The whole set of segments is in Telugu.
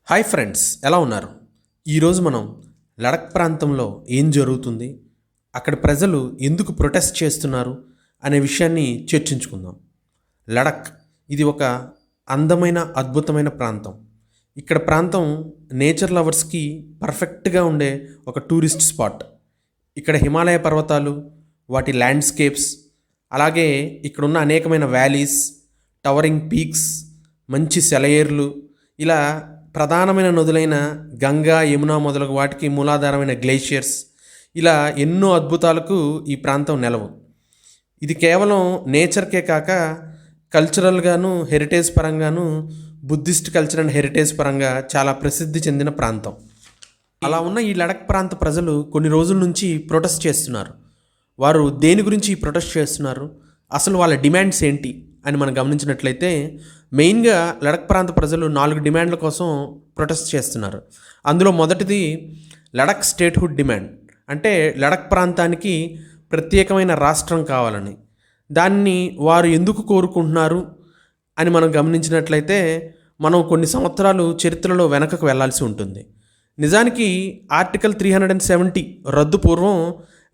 హాయ్ ఫ్రెండ్స్, ఎలా ఉన్నారు? ఈరోజు మనం లడఖ్ ప్రాంతంలో ఏం జరుగుతుంది, అక్కడ ప్రజలు ఎందుకు ప్రొటెస్ట్ చేస్తున్నారు అనే విషయాన్ని చర్చించుకుందాం. లడఖ్ ఇది ఒక అందమైన అద్భుతమైన ప్రాంతం. ఇక్కడ ప్రాంతం నేచర్ లవర్స్కి పర్ఫెక్ట్గా ఉండే ఒక టూరిస్ట్ స్పాట్. ఇక్కడ హిమాలయ పర్వతాలు, వాటి ల్యాండ్స్కేప్స్, అలాగే ఇక్కడున్న అనేకమైన వ్యాలీస్, టవరింగ్ పీక్స్, మంచి సెలయేర్లు, ఇలా ప్రధానమైన నదులైన గంగా, యమున మొదలగు వాటికి మూలాధారమైన గ్లేషియర్స్, ఇలా ఎన్నో అద్భుతాలకు ఈ ప్రాంతం నెలవు. ఇది కేవలం నేచర్కే కాక కల్చరల్గాను, హెరిటేజ్ పరంగాను, బుద్ధిస్ట్ కల్చర్ అండ్ హెరిటేజ్ పరంగా చాలా ప్రసిద్ధి చెందిన ప్రాంతం. అలా ఉన్న ఈ లడఖ్ ప్రాంత ప్రజలు కొన్ని రోజుల నుంచి ప్రొటెస్ట్ చేస్తున్నారు. వారు దేని గురించి ప్రొటెస్ట్ చేస్తున్నారు, అసలు వాళ్ళ డిమాండ్స్ ఏంటి అని మనం గమనించినట్లయితే, మెయిన్గా లడఖ్ ప్రాంత ప్రజలు 4 డిమాండ్ల కోసం ప్రొటెస్ట్ చేస్తున్నారు. అందులో మొదటిది లడఖ్ స్టేట్హుడ్ డిమాండ్. అంటే లడఖ్ ప్రాంతానికి ప్రత్యేకమైన రాష్ట్రం కావాలని. దాన్ని వారు ఎందుకు కోరుకుంటున్నారు అని మనం గమనించినట్లయితే, మనం కొన్ని సంవత్సరాలు చరిత్రలో వెనకకు వెళ్లాల్సి ఉంటుంది. నిజానికి ఆర్టికల్ 370 రద్దు పూర్వం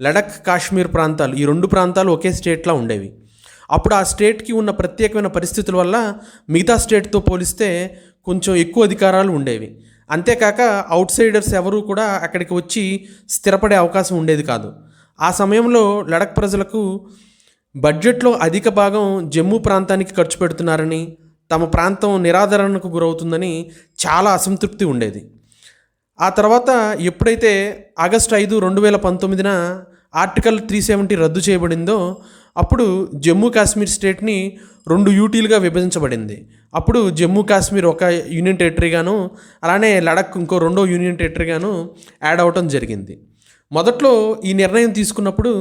లడఖ్, కాశ్మీర్ ప్రాంతాలు, ఈ 2 ప్రాంతాలు ఒకే స్టేట్లా ఉండేవి. అప్పుడు ఆ స్టేట్కి ఉన్న ప్రత్యేకమైన పరిస్థితుల వల్ల మిగతా స్టేట్తో పోలిస్తే కొంచెం ఎక్కువ అధికారాలు ఉండేవి. అంతేకాక అవుట్ సైడర్స్ ఎవరూ కూడా అక్కడికి వచ్చి స్థిరపడే అవకాశం ఉండేది కాదు. ఆ సమయంలో లడఖ్ ప్రజలకు బడ్జెట్లో అధిక భాగం జమ్మూ ప్రాంతానికి ఖర్చు పెడుతున్నారని, తమ ప్రాంతం నిరాదరణకు గురవుతుందని చాలా అసంతృప్తి ఉండేది. ఆ తర్వాత ఎప్పుడైతే ఆగస్టు 5, 2019 ఆర్టికల్ 370 రద్దు చేయబడిందో, అప్పుడు జమ్మూ కాశ్మీర్ స్టేట్ని 2 యూటీలుగా విభజించబడింది. అప్పుడు జమ్మూ కాశ్మీర్ ఒక యూనియన్ టెరిటరీగాను, అలానే లడఖ్ ఇంకో 2వ యూనియన్ టెరిటరీగాను యాడ్ అవటం జరిగింది. మొదట్లో ఈ నిర్ణయం తీసుకున్నప్పుడు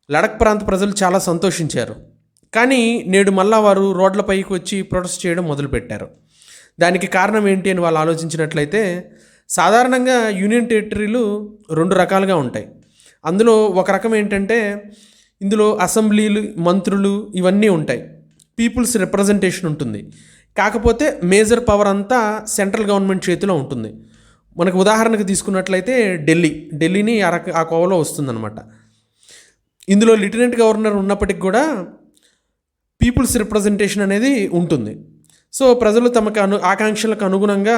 లడఖ్ ప్రాంత ప్రజలు చాలా సంతోషించారు. కానీ నేడు మళ్ళా వారు రోడ్లపైకి వచ్చి ప్రొటెస్ట్ చేయడం మొదలుపెట్టారు. దానికి కారణం ఏంటి అని వాళ్ళు ఆలోచించినట్లయితే, సాధారణంగా యూనియన్ టెరిటరీలు 2 రకాలుగా ఉంటాయి. అందులో ఒక రకం ఏంటంటే, ఇందులో అసెంబ్లీలు, మంత్రులు ఇవన్నీ ఉంటాయి, పీపుల్స్ రిప్రజెంటేషన్ ఉంటుంది. కాకపోతే మేజర్ పవర్ అంతా సెంట్రల్ గవర్నమెంట్ చేతిలో ఉంటుంది. మనకు ఉదాహరణకు తీసుకున్నట్లయితే ఢిల్లీని ఆ కోవలో వస్తుందన్నమాట. ఇందులో లెఫ్టినెంట్ గవర్నర్ ఉన్నప్పటికి కూడా పీపుల్స్ రిప్రజెంటేషన్ అనేది ఉంటుంది. సో ప్రజలు తమకు ఆకాంక్షలకు అనుగుణంగా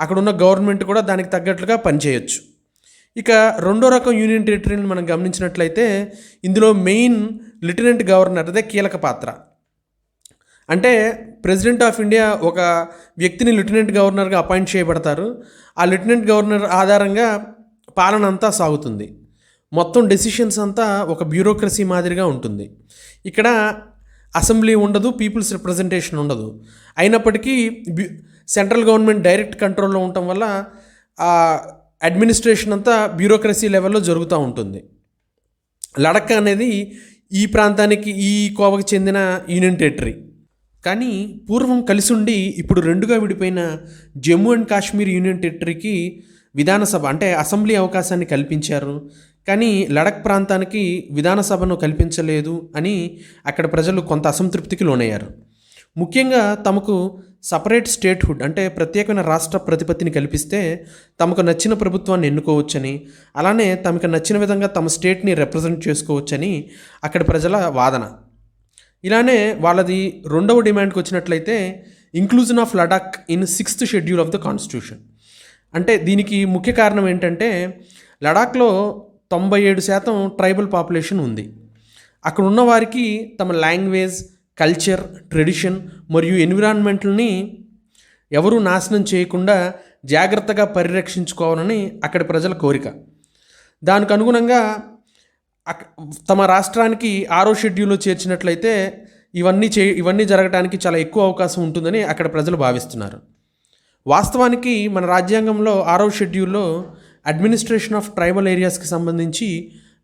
అక్కడున్న గవర్నమెంట్ కూడా దానికి తగ్గట్లుగా పనిచేయచ్చు. ఇక 2వ రకం యూనియన్ టెరిటరీని మనం గమనించినట్లయితే, ఇందులో మెయిన్ లెఫ్టినెంట్ గవర్నర్ అదే కీలక పాత్ర. అంటే ప్రెసిడెంట్ ఆఫ్ ఇండియా ఒక వ్యక్తిని లెఫ్టినెంట్ గవర్నర్గా అపాయింట్ చేయబడతారు. ఆ లెఫ్టినెంట్ గవర్నర్ ఆధారంగా పాలన అంతా సాగుతుంది. మొత్తం డెసిషన్స్ అంతా ఒక బ్యూరోక్రసీ మాదిరిగా ఉంటుంది. ఇక్కడ అసెంబ్లీ ఉండదు, పీపుల్స్ రిప్రజెంటేషన్ ఉండదు. అయినప్పటికీ సెంట్రల్ గవర్నమెంట్ డైరెక్ట్ కంట్రోల్లో ఉండటం వల్ల ఆ అడ్మినిస్ట్రేషన్ అంతా బ్యూరోక్రసీ లెవెల్లో జరుగుతూ ఉంటుంది. లడఖ్ అనేది ఈ ప్రాంతానికి, ఈ కోవకు చెందిన యూనియన్ టెరిటరీ. కానీ పూర్వం కలిసి ఉండి ఇప్పుడు 2గా విడిపోయిన జమ్మూ అండ్ కాశ్మీర్ యూనియన్ టెరిటరీకి విధానసభ అంటే అసెంబ్లీ అవకాశాన్ని కల్పించారు. కానీ లడఖ్ ప్రాంతానికి విధానసభను కల్పించలేదు అని అక్కడ ప్రజలు కొంత అసంతృప్తికి లోనయ్యారు. ముఖ్యంగా తమకు సపరేట్ స్టేట్హుడ్ అంటే ప్రత్యేకమైన రాష్ట్ర ప్రతిపత్తిని కల్పిస్తే తమకు నచ్చిన ప్రభుత్వాన్ని ఎన్నుకోవచ్చని, అలానే తమకు నచ్చిన విధంగా తమ స్టేట్ని రిప్రజెంట్ చేసుకోవచ్చని అక్కడి ప్రజల వాదన. ఇలానే వాళ్ళది 2వ డిమాండ్కి వచ్చినట్లయితే, inclusion of Ladakh in 6th schedule of the constitution. అంటే దీనికి ముఖ్య కారణం ఏంటంటే, లడాక్లో 97% ట్రైబల్ పాపులేషన్ ఉంది. అక్కడ ఉన్న వారికి తమ లాంగ్వేజ్, కల్చర్, ట్రెడిషన్ మరియు ఎన్విరాన్మెంట్ని ఎవరూ నాశనం చేయకుండా జాగ్రత్తగా పరిరక్షించుకోవాలని అక్కడి ప్రజల కోరిక. దానికి అనుగుణంగా తమ రాష్ట్రానికి 6వ షెడ్యూల్లో చేర్చినట్లయితే ఇవన్నీ జరగడానికి చాలా ఎక్కువ అవకాశం ఉంటుందని అక్కడ ప్రజలు భావిస్తున్నారు. వాస్తవానికి మన రాజ్యాంగంలో 6వ షెడ్యూల్లో అడ్మినిస్ట్రేషన్ ఆఫ్ ట్రైబల్ ఏరియాస్కి సంబంధించి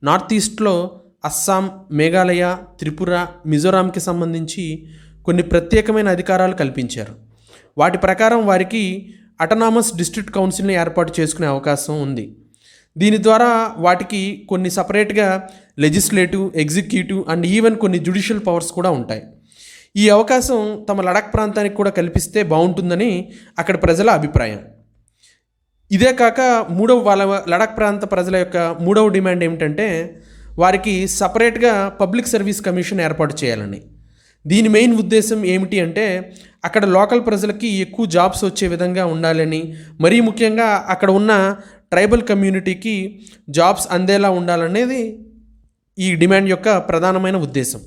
నార్త్ ఈస్ట్లో అస్సాం, మేఘాలయ, త్రిపుర, మిజోరాంకి సంబంధించి కొన్ని ప్రత్యేకమైన అధికారాలు కల్పించారు. వాటి ప్రకారం వారికి అటానమస్ డిస్ట్రిక్ట్ కౌన్సిల్ని ఏర్పాటు చేసుకునే అవకాశం ఉంది. దీని ద్వారా వాటికి కొన్ని సపరేట్గా లెజిస్లేటివ్, ఎగ్జిక్యూటివ్ అండ్ ఈవెన్ కొన్ని జ్యుడిషియల్ పవర్స్ కూడా ఉంటాయి. ఈ అవకాశం తమ లడాక్ ప్రాంతానికి కూడా కల్పిస్తే బాగుంటుందని అక్కడ ప్రజల అభిప్రాయం. ఇదే కాక వాళ్ళ లడాక్ ప్రాంత ప్రజల యొక్క మూడవ డిమాండ్ ఏమిటంటే వారికి సపరేట్గా పబ్లిక్ సర్వీస్ కమిషన్ ఏర్పాటు చేయాలని. దీని మెయిన్ ఉద్దేశం ఏమిటి అంటే అక్కడ లోకల్ ప్రజలకి ఎక్కువ జాబ్స్ వచ్చే విధంగా ఉండాలని, మరీ ముఖ్యంగా అక్కడ ఉన్న ట్రైబల్ కమ్యూనిటీకి జాబ్స్ అందేలా ఉండాలనేది ఈ డిమాండ్ యొక్క ప్రధానమైన ఉద్దేశం.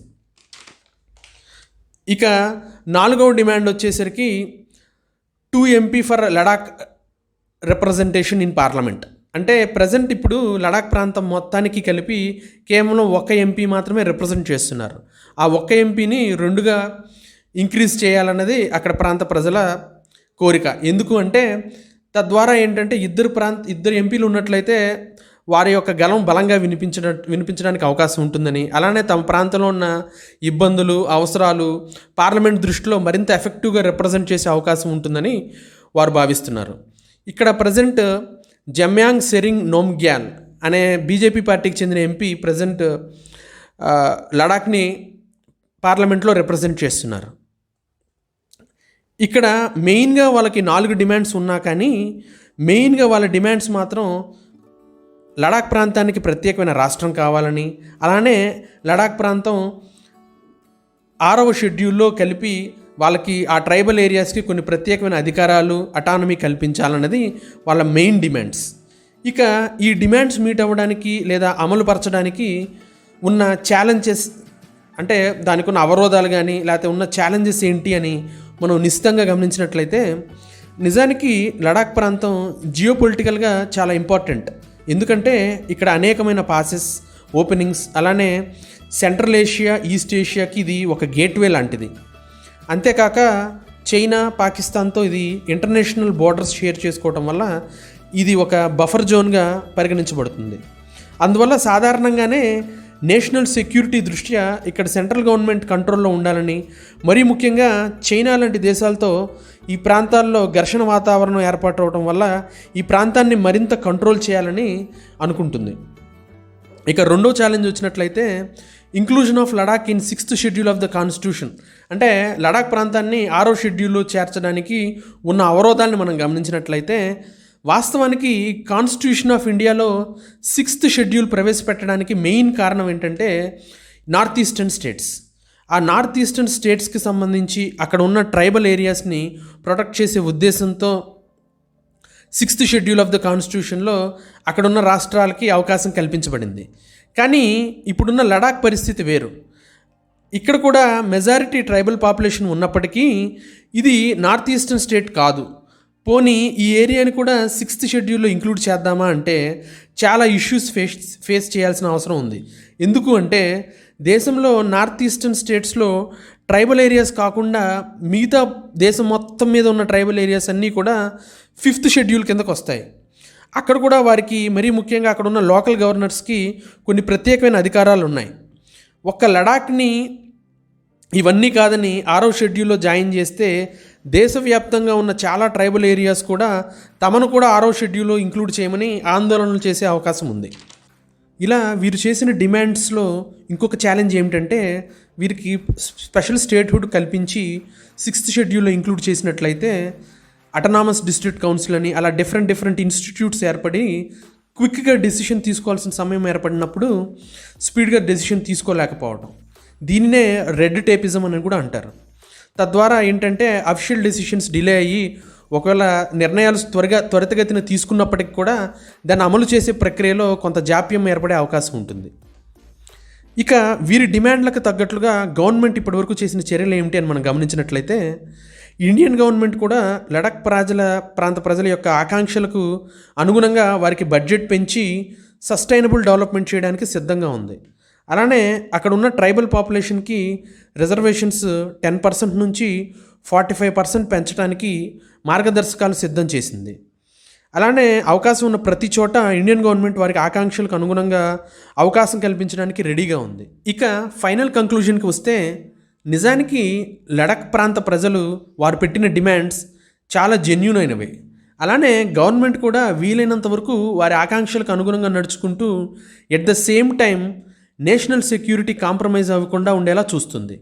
ఇక 4వ డిమాండ్ వచ్చేసరికి 2 MP for Ladakh representation in parliament. అంటే ప్రజెంట్ ఇప్పుడు లడాక్ ప్రాంతం మొత్తానికి కలిపి కేవలం 1 MP మాత్రమే రిప్రజెంట్ చేస్తున్నారు. ఆ 1 MPని 2గా ఇంక్రీజ్ చేయాలన్నది అక్కడ ప్రాంత ప్రజల కోరిక. ఎందుకు అంటే తద్వారా ఏంటంటే ఇద్దరు ఎంపీలు ఉన్నట్లయితే వారి యొక్క గలం బలంగా వినిపించడానికి అవకాశం ఉంటుందని, అలానే తమ ప్రాంతంలో ఉన్న ఇబ్బందులు, అవసరాలు పార్లమెంట్ దృష్టిలో మరింత ఎఫెక్టివ్గా రిప్రజెంట్ చేసే అవకాశం ఉంటుందని వారు భావిస్తున్నారు. ఇక్కడ ప్రజెంట్ జమ్యాంగ్ సెరింగ్ నోమ్గ్యాల్ అనే బీజేపీ పార్టీకి చెందిన ఎంపీ ప్రజెంట్ లడాక్ని పార్లమెంట్లో రిప్రజెంట్ చేస్తున్నారు. ఇక్కడ మెయిన్గా వాళ్ళకి 4 డిమాండ్స్ ఉన్నా కానీ మెయిన్గా వాళ్ళ డిమాండ్స్ మాత్రం లడాక్ ప్రాంతానికి ప్రత్యేకమైన రాష్ట్రం కావాలని, అలానే లడాక్ ప్రాంతం 6వ షెడ్యూల్లో కలిపి వాళ్ళకి ఆ ట్రైబల్ ఏరియాస్కి కొన్ని ప్రత్యేకమైన అధికారాలు, అటానమీ కల్పించాలన్నది వాళ్ళ మెయిన్ డిమాండ్స్. ఇక ఈ డిమాండ్స్ మీట్ అవ్వడానికి లేదా అమలు పరచడానికి ఉన్న ఛాలెంజెస్ అంటే దానికి ఉన్న అవరోధాలు కానీ లేకపోతే ఉన్న ఛాలెంజెస్ ఏంటి అని మనం నిశ్చితంగా గమనించినట్లయితే నిజానికి లడాక్ ప్రాంతం జియోపొలిటికల్గా చాలా ఇంపార్టెంట్. ఎందుకంటే ఇక్కడ అనేకమైన పాసెస్, ఓపెనింగ్స్, అలానే సెంట్రల్ ఏషియా, ఈస్ట్ ఏషియాకి ఇది ఒక గేట్వే లాంటిది. అంతేకాక చైనా, పాకిస్తాన్తో ఇది ఇంటర్నేషనల్ బోర్డర్స్ షేర్ చేసుకోవటం వల్ల ఇది ఒక బఫర్ జోన్గా పరిగణించబడుతుంది. అందువల్ల సాధారణంగానే నేషనల్ సెక్యూరిటీ దృష్ట్యా ఇక్కడ సెంట్రల్ గవర్నమెంట్ కంట్రోల్లో ఉండాలని, మరీ ముఖ్యంగా చైనా లాంటి దేశాలతో ఈ ప్రాంతాల్లో ఘర్షణ వాతావరణం ఏర్పాటవడం వల్ల ఈ ప్రాంతాన్ని మరింత కంట్రోల్ చేయాలని అనుకుంటుంది. ఇక 2వ ఛాలెంజ్ వచ్చినట్లయితే inclusion of Ladakh in 6th schedule of the constitution. అంటే లడాక్ ప్రాంతాన్ని 6వ షెడ్యూల్లో చేర్చడానికి ఉన్న అవరోధాలను మనం గమనించినట్లయితే వాస్తవానికి కాన్స్టిట్యూషన్ ఆఫ్ ఇండియాలో 6th షెడ్యూల్ ప్రవేశపెట్టడానికి మెయిన్ కారణం ఏంటంటే నార్త్ ఈస్టర్న్ స్టేట్స్. ఆ నార్త్ ఈస్టర్న్ స్టేట్స్కి సంబంధించి అక్కడ ఉన్న ట్రైబల్ ఏరియాస్ని ప్రొటెక్ట్ చేసే ఉద్దేశంతో 6th షెడ్యూల్ ఆఫ్ ద కాన్స్టిట్యూషన్లో అక్కడున్న రాష్ట్రాలకి అవకాశం కల్పించబడింది. కానీ ఇప్పుడున్న లడాక్ పరిస్థితి వేరు. ఇక్కడ కూడా మెజారిటీ ట్రైబల్ పాపులేషన్ ఉన్నప్పటికీ ఇది నార్త్ ఈస్టర్న్ స్టేట్ కాదు. పోనీ ఈ ఏరియాని కూడా 6th షెడ్యూల్లో ఇంక్లూడ్ చేద్దామా అంటే చాలా ఇష్యూస్ ఫేస్ చేయాల్సిన అవసరం ఉంది. ఎందుకు అంటే దేశంలో నార్త్ ఈస్టర్న్ స్టేట్స్లో ట్రైబల్ ఏరియాస్ కాకుండా మిగతా దేశం మొత్తం మీద ఉన్న ట్రైబల్ ఏరియాస్ అన్నీ కూడా 5th షెడ్యూల్ కిందకు వస్తాయి. అక్కడ కూడా వారికి మరీ ముఖ్యంగా అక్కడ ఉన్న లోకల్ గవర్నర్స్కి కొన్ని ప్రత్యేకమైన అధికారాలు ఉన్నాయి. ఒక్క లడాక్ని ఇవన్నీ కాదని 6వ షెడ్యూల్లో జాయిన్ చేస్తే దేశవ్యాప్తంగా ఉన్న చాలా ట్రైబల్ ఏరియాస్ కూడా తమను కూడా 6వ షెడ్యూల్లో ఇంక్లూడ్ చేయమని ఆందోళనలు చేసే అవకాశం ఉంది. ఇలా వీరు చేసిన డిమాండ్స్లో ఇంకొక ఛాలెంజ్ ఏమిటంటే వీరికి స్పెషల్ స్టేట్హుడ్ కల్పించి 6th షెడ్యూల్లో ఇంక్లూడ్ చేసినట్లయితే అటానమస్ డిస్ట్రిక్ట్ కౌన్సిల్ అని అలా డిఫరెంట్ ఇన్స్టిట్యూట్స్ ఏర్పడి క్విక్గా డెసిషన్ తీసుకోవాల్సిన సమయం ఏర్పడినప్పుడు స్పీడ్గా డెసిషన్ తీసుకోలేకపోవడం, దీనినే రెడ్ టేపిజం అని కూడా అంటారు. తద్వారా ఏంటంటే అఫీషియల్ డెసిషన్స్ డిలే అయ్యి ఒకవేళ నిర్ణయాలు త్వరితగతిన తీసుకున్నప్పటికి కూడా దాన్ని అమలు చేసే ప్రక్రియలో కొంత జాప్యం ఏర్పడే అవకాశం ఉంటుంది. ఇక వీరి డిమాండ్లకు తగ్గట్లుగా గవర్నమెంట్ ఇప్పటివరకు చేసిన చర్యలు ఏమిటి అని మనం గమనించినట్లయితే ఇండియన్ గవర్నమెంట్ కూడా లడాక్ ప్రాంత ప్రజల యొక్క ఆకాంక్షలకు అనుగుణంగా వారికి బడ్జెట్ పెంచి సస్టైనబుల్ డెవలప్మెంట్ చేయడానికి సిద్ధంగా ఉంది. అలానే అక్కడ ఉన్న ట్రైబల్ పాపులేషన్కి రిజర్వేషన్స్ 10% నుంచి 45% పెంచడానికి మార్గదర్శకాలు సిద్ధం చేసింది. అలానే అవకాశం ఉన్న ప్రతి చోట ఇండియన్ గవర్నమెంట్ వారికి ఆకాంక్షలకు అనుగుణంగా అవకాశం కల్పించడానికి రెడీగా ఉంది. ఇక ఫైనల్ కంక్లూజన్కి వస్తే నిజానికి లడాక్ ప్రాంత ప్రజలు వారు పెట్టిన డిమాండ్స్ చాలా జెన్యూన్ అయినవి. అలానే గవర్నమెంట్ కూడా వీలైనంత వరకు వారి ఆకాంక్షలకు అనుగుణంగా నడుచుకుంటూ at the same time national security compromise అవ్వకుండా ఉండేలా చూస్తుంది.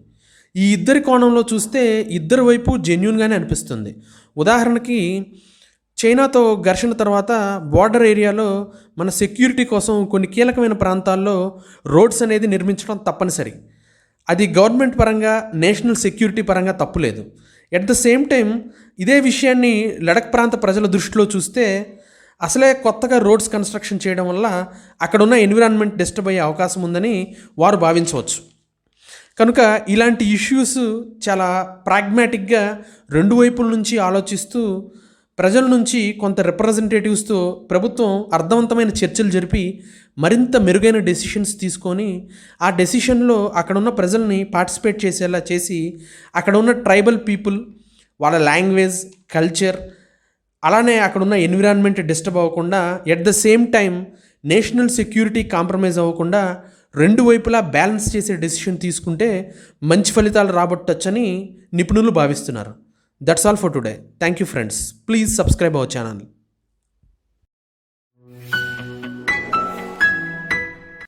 ఈ ఇద్దరి కోణంలో చూస్తే ఇద్దరి వైపు జెన్యూన్గానే అనిపిస్తుంది. ఉదాహరణకి చైనాతో ఘర్షణ తర్వాత బార్డర్ ఏరియాలో మన సెక్యూరిటీ కోసం కొన్ని కీలకమైన ప్రాంతాల్లో రోడ్స్ అనేది నిర్మించడం తప్పనిసరి. అది గవర్నమెంట్ పరంగా నేషనల్ సెక్యూరిటీ పరంగా తప్పులేదు. ఎట్ ద సేమ్ టైం ఇదే విషయాన్ని లడఖ్ ప్రాంత ప్రజల దృష్టిలో చూస్తే అసలే కొత్తగా రోడ్స్ కన్స్ట్రక్షన్ చేయడం వల్ల అక్కడున్న ఎన్విరాన్మెంట్ డిస్టర్బ్ అయ్యే అవకాశం ఉందని వారు భావించవచ్చు. కనుక ఇలాంటి ఇష్యూస్ చాలా ప్రాగ్మాటిక్గా రెండు వైపుల నుంచి ఆలోచిస్తూ ప్రజల నుంచి కొంత రిప్రజెంటేటివ్స్తో ప్రభుత్వం అర్థవంతమైన చర్చలు జరిపి మరింత మెరుగైన డెసిషన్స్ తీసుకొని ఆ డెసిషన్లో అక్కడున్న ప్రజల్ని పార్టిసిపేట్ చేసేలా చేసి అక్కడ ఉన్న ట్రైబల్ పీపుల్ వాళ్ళ లాంగ్వేజ్, కల్చర్, అలానే అక్కడున్న ఎన్విరాన్మెంట్ డిస్టర్బ్ అవ్వకుండా at the same time national security compromise అవ్వకుండా రెండు వైపులా బ్యాలెన్స్ చేసే డెసిషన్ తీసుకుంటే మంచి ఫలితాలు రాబట్టొచ్చని నిపుణులు భావిస్తున్నారు. That's all for today. Thank you friends. Please subscribe our channel.